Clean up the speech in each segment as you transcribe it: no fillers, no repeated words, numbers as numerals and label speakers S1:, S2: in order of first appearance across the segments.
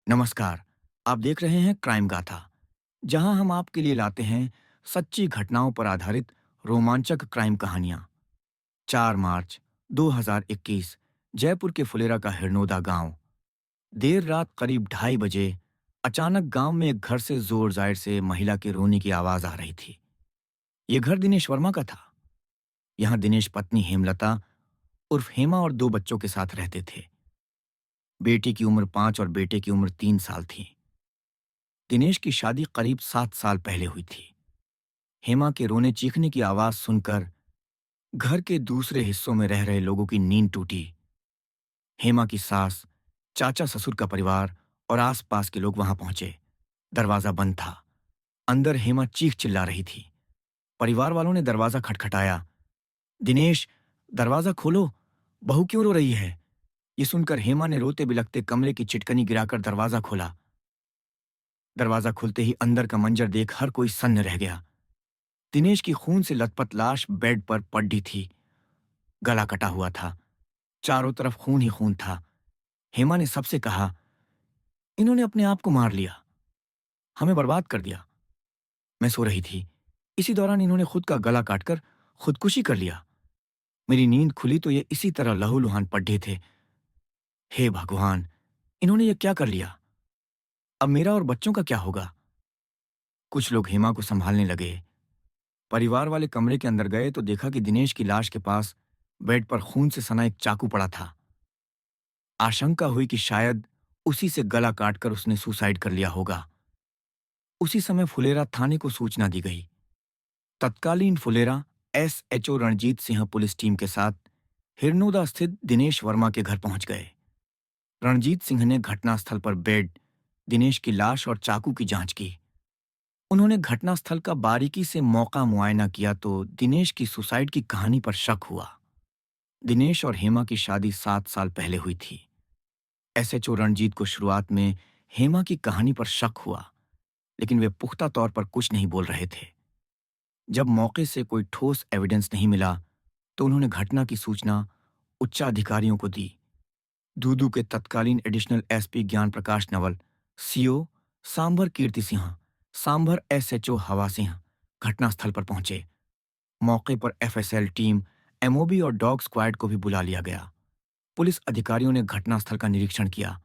S1: नमस्कार। आप देख रहे हैं क्राइम गाथा, जहां हम आपके लिए लाते हैं सच्ची घटनाओं पर आधारित रोमांचक क्राइम कहानियां। 4 मार्च 2021 जयपुर के फुलेरा का हिरनोदा गांव। देर रात करीब 2:30 बजे अचानक गांव में एक घर से जोर जायर से महिला के रोने की आवाज आ रही थी। ये घर दिनेश वर्मा का था। यहाँ दिनेश पत्नी हेमलता उर्फ हेमा और 2 बच्चों के साथ रहते थे। बेटी की उम्र 5 और बेटे की उम्र 3 साल थी। दिनेश की शादी करीब 7 साल पहले हुई थी। हेमा के रोने चीखने की आवाज सुनकर घर के दूसरे हिस्सों में रह रहे लोगों की नींद टूटी। हेमा की सास, चाचा ससुर का परिवार और आसपास के लोग वहां पहुंचे। दरवाजा बंद था। अंदर हेमा चीख चिल्ला रही थी। परिवार वालों ने दरवाजा खटखटाया। दिनेश, दरवाजा खोलो, बहू क्यों रो रही है? ये सुनकर हेमा ने रोते बिलखते कमरे की चिटकनी गिराकर दरवाजा खोला। दरवाजा खुलते ही अंदर का मंजर देख हर कोई सन्न रह गया। दिनेश की खून से लथपथ लाश बेड पर पड़ी थी। गला कटा हुआ था। चारों तरफ खून ही खून था। हेमा ने सबसे कहा, इन्होंने अपने आप को मार लिया, हमें बर्बाद कर दिया। मैं सो रही थी, इसी दौरान इन्होंने खुद का गला काटकर खुदकुशी कर लिया। मेरी नींद खुली तो ये इसी तरह लहूलुहान पड्डे थे। हे भगवान, इन्होंने ये क्या कर लिया? अब मेरा और बच्चों का क्या होगा? कुछ लोग हेमा को संभालने लगे। परिवार वाले कमरे के अंदर गए तो देखा कि दिनेश की लाश के पास बेड पर खून से सना एक चाकू पड़ा था। आशंका हुई कि शायद उसी से गला काटकर उसने सुसाइड कर लिया होगा। उसी समय फुलेरा थाने को सूचना दी गई। तत्कालीन Phulera SHO Ranjit Singh police team के साथ हिरनोदा स्थित दिनेश वर्मा के घर पहुंच गए। रणजीत सिंह ने घटनास्थल पर बेड, दिनेश की लाश और चाकू की जांच की। उन्होंने घटनास्थल का बारीकी से मौका मुआयना किया तो दिनेश की सुसाइड की कहानी पर शक हुआ। दिनेश और हेमा की शादी 7 साल पहले हुई थी। एसएचओ रणजीत को शुरुआत में हेमा की कहानी पर शक हुआ, लेकिन वे पुख्ता तौर पर कुछ नहीं बोल रहे थे। जब मौके से कोई ठोस एविडेंस नहीं मिला, तो उन्होंने घटना की सूचना उच्चाधिकारियों को दी। दूदू के तत्कालीन एडिशनल एसपी ज्ञान प्रकाश नवल, सीओ सांभर कीर्ति सिंह, सांभर एसएचओ हवा सिंह घटनास्थल पर पहुंचे। मौके पर एफएसएल टीम, एमओबी और डॉग स्क्वाड को भी बुला लिया गया। पुलिस अधिकारियों ने घटनास्थल का निरीक्षण किया।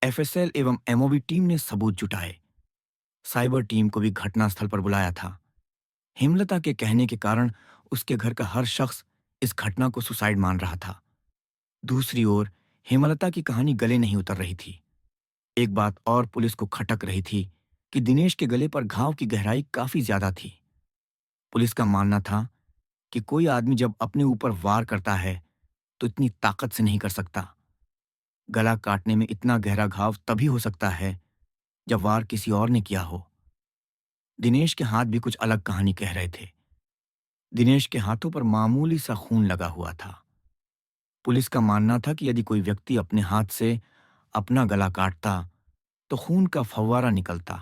S1: एफएसएल एवं एमओबी टीम ने सबूत जुटाए। साइबर टीम को भी घटनास्थल पर बुलाया था। हेमलता के कहने के कारण उसके घर का हर शख्स इस घटना को सुसाइड मान रहा था। दूसरी ओर हेमलता की कहानी गले नहीं उतर रही थी। एक बात और पुलिस को खटक रही थी कि दिनेश के गले पर घाव की गहराई काफी ज्यादा थी। पुलिस का मानना था कि कोई आदमी जब अपने ऊपर वार करता है तो इतनी ताकत से नहीं कर सकता। गला काटने में इतना गहरा घाव तभी हो सकता है जब वार किसी और ने किया हो। दिनेश के हाथ भी कुछ अलग कहानी कह रहे थे। दिनेश के हाथों पर मामूली सा खून लगा हुआ था। पुलिस का मानना था कि यदि कोई व्यक्ति अपने हाथ से अपना गला काटता तो खून का फव्वारा निकलता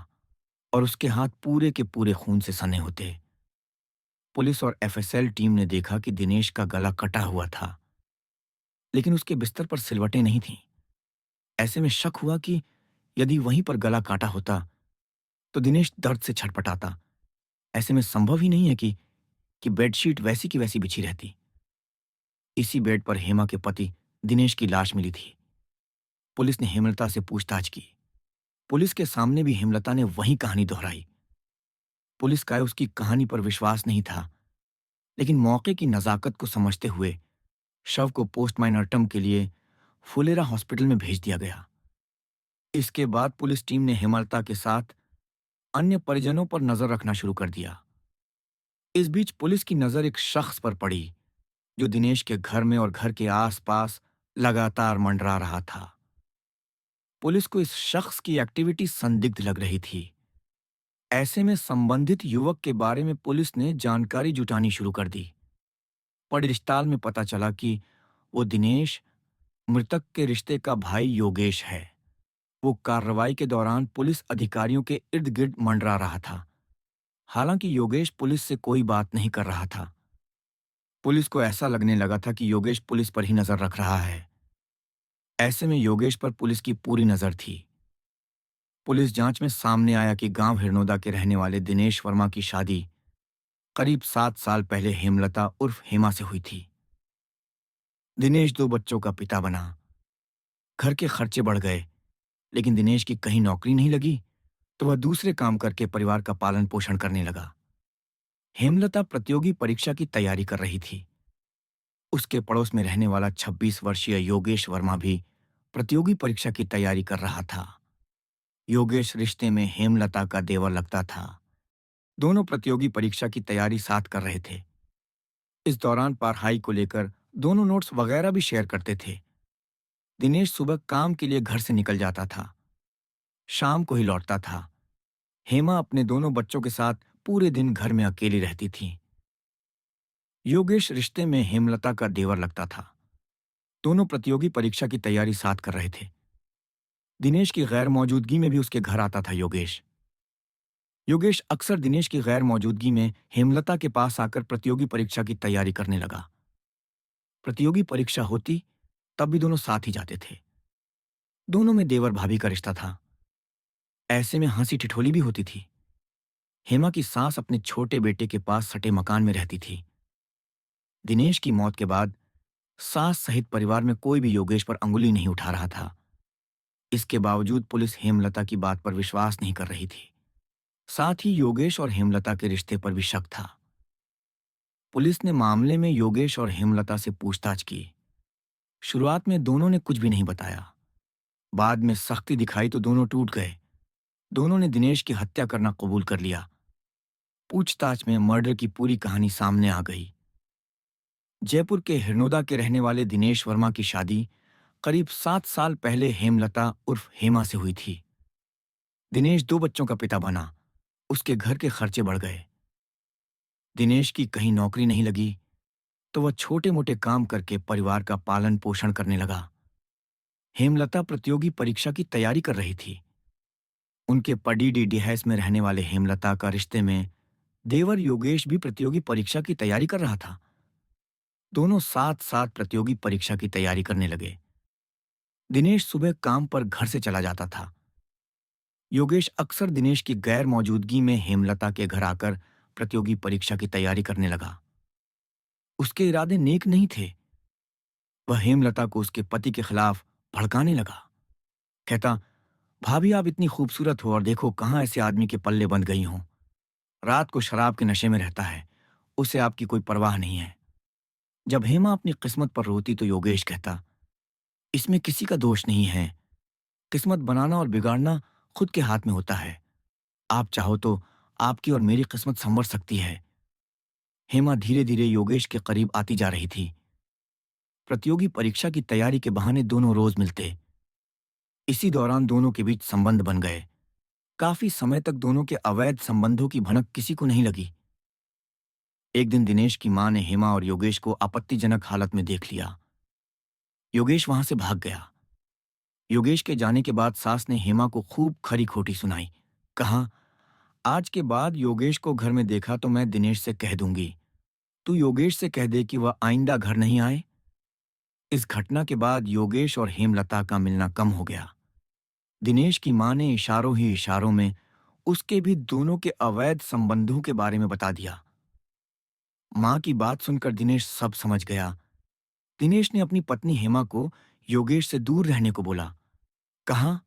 S1: और उसके हाथ पूरे के पूरे खून से सने होते। पुलिस और एफएसएल टीम ने देखा कि दिनेश का गला कटा हुआ था, लेकिन उसके बिस्तर पर सिलवटें नहीं थीं। ऐसे में शक हुआ कि यदि वहीं पर गला काटा होता तो दिनेश दर्द से छटपटाता। ऐसे में संभव ही नहीं है कि बेडशीट वैसी की वैसी बिछी रहती। इसी बेड पर हेमा के पति दिनेश की लाश मिली थी। पुलिस ने हेमलता से पूछताछ की। पुलिस के सामने भी हेमलता ने वही कहानी दोहराई। पुलिस का उसकी कहानी पर विश्वास नहीं था, लेकिन मौके की नजाकत को समझते हुए शव को पोस्टमार्टम के लिए फुलेरा हॉस्पिटल में भेज दिया गया। इसके बाद पुलिस टीम ने हेमलता के साथ अन्य परिजनों पर नजर रखना शुरू कर दिया। इस बीच पुलिस की नजर एक शख्स पर पड़ी जो दिनेश के घर में और घर के आसपास लगातार मंडरा रहा था। पुलिस को इस शख्स की एक्टिविटी संदिग्ध लग रही थी। ऐसे में संबंधित युवक के बारे में पुलिस ने जानकारी जुटानी शुरू कर दी। पड़ताल में पता चला कि वो दिनेश, मृतक के रिश्ते का भाई योगेश है। वो कार्रवाई के दौरान पुलिस अधिकारियों के इर्द गिर्द मंडरा रहा था। हालांकि योगेश पुलिस से कोई बात नहीं कर रहा था। पुलिस को ऐसा लगने लगा था कि योगेश पुलिस पर ही नजर रख रहा है। ऐसे में योगेश पर पुलिस की पूरी नजर थी। पुलिस जांच में सामने आया कि गांव हिरनोदा के रहने वाले दिनेश वर्मा की शादी करीब 7 साल पहले हेमलता उर्फ हेमा से हुई थी। दिनेश 2 बच्चों का पिता बना। घर के खर्चे बढ़ गए, लेकिन दिनेश की कहीं नौकरी नहीं लगी, तो वह दूसरे काम करके परिवार का पालन पोषण करने लगा। हेमलता प्रतियोगी परीक्षा की तैयारी कर रही थी। उसके पड़ोस में रहने वाला 26 वर्षीय योगेश वर्मा भी प्रतियोगी परीक्षा की तैयारी कर रहा था। योगेश रिश्ते में हेमलता का देवर लगता था। दोनों प्रतियोगी परीक्षा की तैयारी साथ कर रहे थे। इस दौरान पढ़ाई को लेकर दोनों नोट्स वगैरह भी शेयर करते थे। दिनेश सुबह काम के लिए घर से निकल जाता था, शाम को ही लौटता था। हेमा अपने दोनों बच्चों के साथ पूरे दिन घर में अकेली रहती थी। योगेश रिश्ते में हेमलता का देवर लगता था। दोनों प्रतियोगी परीक्षा की तैयारी साथ कर रहे थे। दिनेश की गैर मौजूदगी में भी उसके घर आता था योगेश। योगेश अक्सर दिनेश की गैर मौजूदगी में हेमलता के पास आकर प्रतियोगी परीक्षा की तैयारी करने लगा। प्रतियोगी परीक्षा होती तब भी दोनों साथ ही जाते थे। दोनों में देवर भाभी का रिश्ता था। ऐसे में हंसी ठिठोली भी होती थी। हेमा की सास अपने छोटे बेटे के पास सटे मकान में रहती थी। दिनेश की मौत के बाद सास सहित परिवार में कोई भी योगेश पर अंगुली नहीं उठा रहा था। इसके बावजूद पुलिस हेमलता की बात पर विश्वास नहीं कर रही थी। साथ ही योगेश और हेमलता के रिश्ते पर भी शक था। पुलिस ने मामले में योगेश और हेमलता से पूछताछ की। शुरुआत में दोनों ने कुछ भी नहीं बताया। बाद में सख्ती दिखाई तो दोनों टूट गए। दोनों ने दिनेश की हत्या करना कबूल कर लिया। पूछताछ में मर्डर की पूरी कहानी सामने आ गई। जयपुर के हिरनोदा के रहने वाले दिनेश वर्मा की शादी करीब 7 साल पहले हेमलता उर्फ हेमा से हुई थी। दिनेश 2 बच्चों का पिता बना। उसके घर के खर्चे बढ़ गए। दिनेश की कहीं नौकरी नहीं लगी, तो वह छोटे मोटे काम करके परिवार का पालन पोषण करने लगा। हेमलता प्रतियोगी परीक्षा की तैयारी कर रही थी। उनके पडीडी डिहैस में रहने वाले हेमलता का रिश्ते में देवर योगेश भी प्रतियोगी परीक्षा की तैयारी कर रहा था। दोनों साथ साथ प्रतियोगी परीक्षा की तैयारी करने लगे। दिनेश सुबह काम पर घर से चला जाता था। योगेश अक्सर दिनेश की गैर मौजूदगी में हेमलता के घर आकर प्रतियोगी परीक्षा की तैयारी करने लगा। उसके इरादे नेक नहीं थे। वह हेमलता को उसके पति के खिलाफ भड़काने लगा। कहता, भाभी आप इतनी खूबसूरत हो और देखो कहाँ ऐसे आदमी के पल्ले बंध गई हो। रात को शराब के नशे में रहता है, उसे आपकी कोई परवाह नहीं है। जब हेमा अपनी किस्मत पर रोती तो योगेश कहता, इसमें किसी का दोष नहीं है। किस्मत बनाना और बिगाड़ना खुद के हाथ में होता है। आप चाहो तो आपकी और मेरी किस्मत संवर सकती है। हेमा धीरे धीरे योगेश के करीब आती जा रही थी। प्रतियोगी परीक्षा की तैयारी के बहाने दोनों रोज मिलते। इसी दौरान दोनों के बीच संबंध बन गए। काफी समय तक दोनों के अवैध संबंधों की भनक किसी को नहीं लगी। एक दिन दिनेश की मां ने हेमा और योगेश को आपत्तिजनक हालत में देख लिया। योगेश वहां से भाग गया। योगेश के जाने के बाद सास ने हेमा को खूब खरी खोटी सुनाई। कहा, आज के बाद योगेश को घर में देखा तो मैं दिनेश से कह दूंगी। तू योगेश से कह दे कि वह आइंदा घर नहीं आए। इस घटना के बाद योगेश और हेमलता का मिलना कम हो गया। दिनेश की मां ने इशारों ही इशारों में उसके भी दोनों के अवैध संबंधों के बारे में बता दिया। मां की बात सुनकर दिनेश सब समझ गया। दिनेश ने अपनी पत्नी हेमा को योगेश से दूर रहने को बोला। कहा,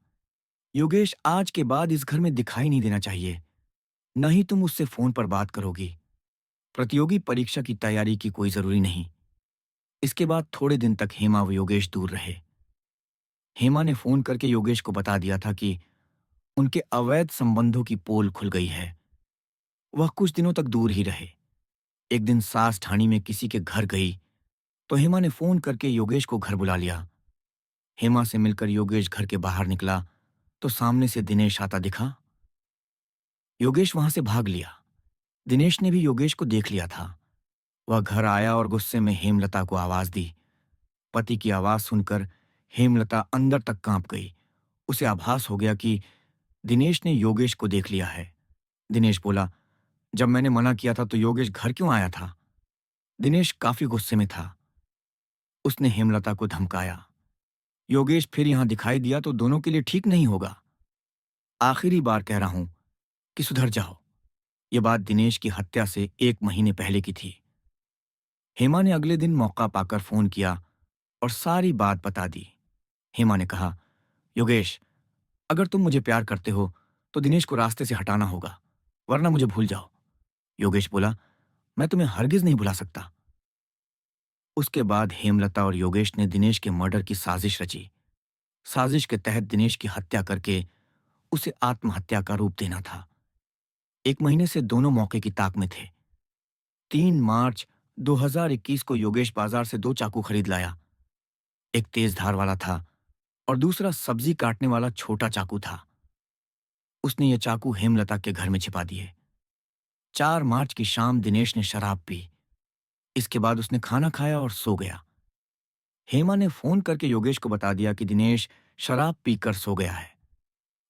S1: योगेश आज के बाद इस घर में दिखाई नहीं देना चाहिए, नहीं तुम उससे फोन पर बात करोगी। प्रतियोगी परीक्षा की तैयारी की कोई जरूरी नहीं। इसके बाद थोड़े दिन तक हेमा व योगेश दूर रहे। हेमा ने फोन करके योगेश को बता दिया था कि उनके अवैध संबंधों की पोल खुल गई है। वह कुछ दिनों तक दूर ही रहे। एक दिन सास ठाणी में किसी के घर गई तो हेमा ने फोन करके योगेश को घर बुला लिया। हेमा से मिलकर योगेश घर के बाहर निकला तो सामने से दिनेश आता दिखा। योगेश वहां से भाग लिया। दिनेश ने भी योगेश को देख लिया था। वह घर आया और गुस्से में हेमलता को आवाज दी। पति की आवाज सुनकर हेमलता अंदर तक कांप गई। उसे आभास हो गया कि दिनेश ने योगेश को देख लिया है। दिनेश बोला, जब मैंने मना किया था तो योगेश घर क्यों आया था? दिनेश काफी गुस्से में था। उसने हेमलता को धमकाया, योगेश फिर यहां दिखाई दिया तो दोनों के लिए ठीक नहीं होगा। आखिरी बार कह रहा हूं कि सुधर जाओ। ये बात दिनेश की हत्या से 1 महीने पहले की थी। हेमा ने अगले दिन मौका पाकर फोन किया और सारी बात बता दी। हेमा ने कहा, योगेश, अगर तुम मुझे प्यार करते हो तो दिनेश को रास्ते से हटाना होगा, वरना मुझे भूल जाओ। योगेश बोला, मैं तुम्हें हरगिज नहीं भुला सकता। उसके बाद हेमलता और योगेश ने दिनेश के मर्डर की साजिश रची। साजिश के तहत दिनेश की हत्या करके उसे आत्महत्या का रूप देना था। 1 महीने से दोनों मौके की ताक में थे। 3 मार्च 2021 को योगेश बाजार से 2 चाकू खरीद लाया। एक तेज धार वाला था और दूसरा सब्जी काटने वाला छोटा चाकू था। उसने ये चाकू हेमलता के घर में छिपा दिए। 4 मार्च की शाम दिनेश ने शराब पी। इसके बाद उसने खाना खाया और सो गया। हेमा ने फोन करके योगेश को बता दिया कि दिनेश शराब पीकर सो गया है।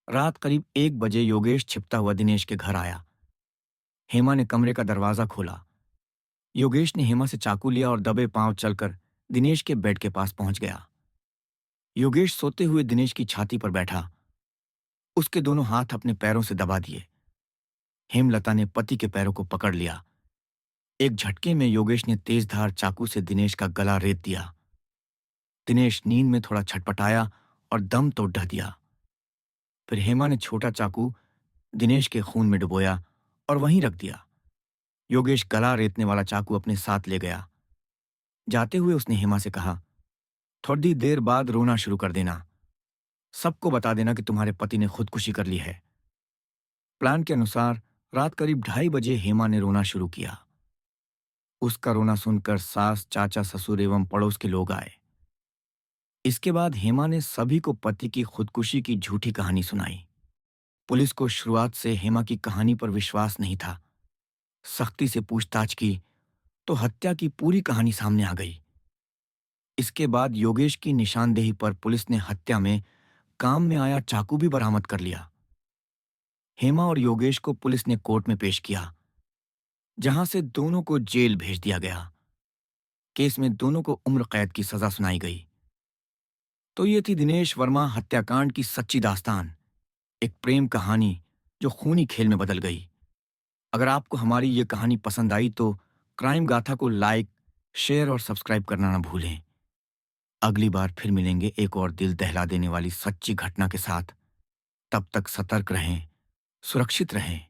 S1: रात करीब 1 बजे योगेश छिपता हुआ दिनेश के घर आया। हेमा ने कमरे का दरवाजा खोला। योगेश ने हेमा से चाकू लिया और दबे पांव चलकर दिनेश के बेड के पास पहुंच गया। योगेश सोते हुए दिनेश की छाती पर बैठा। उसके दोनों हाथ अपने पैरों से दबा दिए। हेमलता ने पति के पैरों को पकड़ लिया। एक झटके में योगेश ने तेजधार चाकू से दिनेश का गला रेत दिया। दिनेश नींद में थोड़ा छटपटाया और दम तोड़ ढह दिया। फिर हेमा ने छोटा चाकू दिनेश के खून में डुबोया और वहीं रख दिया। योगेश गला रेतने वाला चाकू अपने साथ ले गया। जाते हुए उसने हेमा से कहा, थोड़ी देर बाद रोना शुरू कर देना। सबको बता देना कि तुम्हारे पति ने खुदकुशी कर ली है। प्लान के अनुसार रात करीब 2:30 बजे हेमा ने रोना शुरू किया। उसका रोना सुनकर सास, चाचा, ससुर एवं पड़ोस के लोग आए। इसके बाद हेमा ने सभी को पति की खुदकुशी की झूठी कहानी सुनाई। पुलिस को शुरुआत से हेमा की कहानी पर विश्वास नहीं था। सख्ती से पूछताछ की तो हत्या की पूरी कहानी सामने आ गई। इसके बाद योगेश की निशानदेही पर पुलिस ने हत्या में काम में आया चाकू भी बरामद कर लिया। हेमा और योगेश को पुलिस ने कोर्ट में पेश किया, जहां से दोनों को जेल भेज दिया गया। केस में दोनों को उम्र कैद की सजा सुनाई गई। तो ये थी दिनेश वर्मा हत्याकांड की सच्ची दास्तान, एक प्रेम कहानी जो खूनी खेल में बदल गई। अगर आपको हमारी ये कहानी पसंद आई तो क्राइम गाथा को लाइक, शेयर और सब्सक्राइब करना ना भूलें। अगली बार फिर मिलेंगे एक और दिल दहला देने वाली सच्ची घटना के साथ। तब तक सतर्क रहें, सुरक्षित रहें।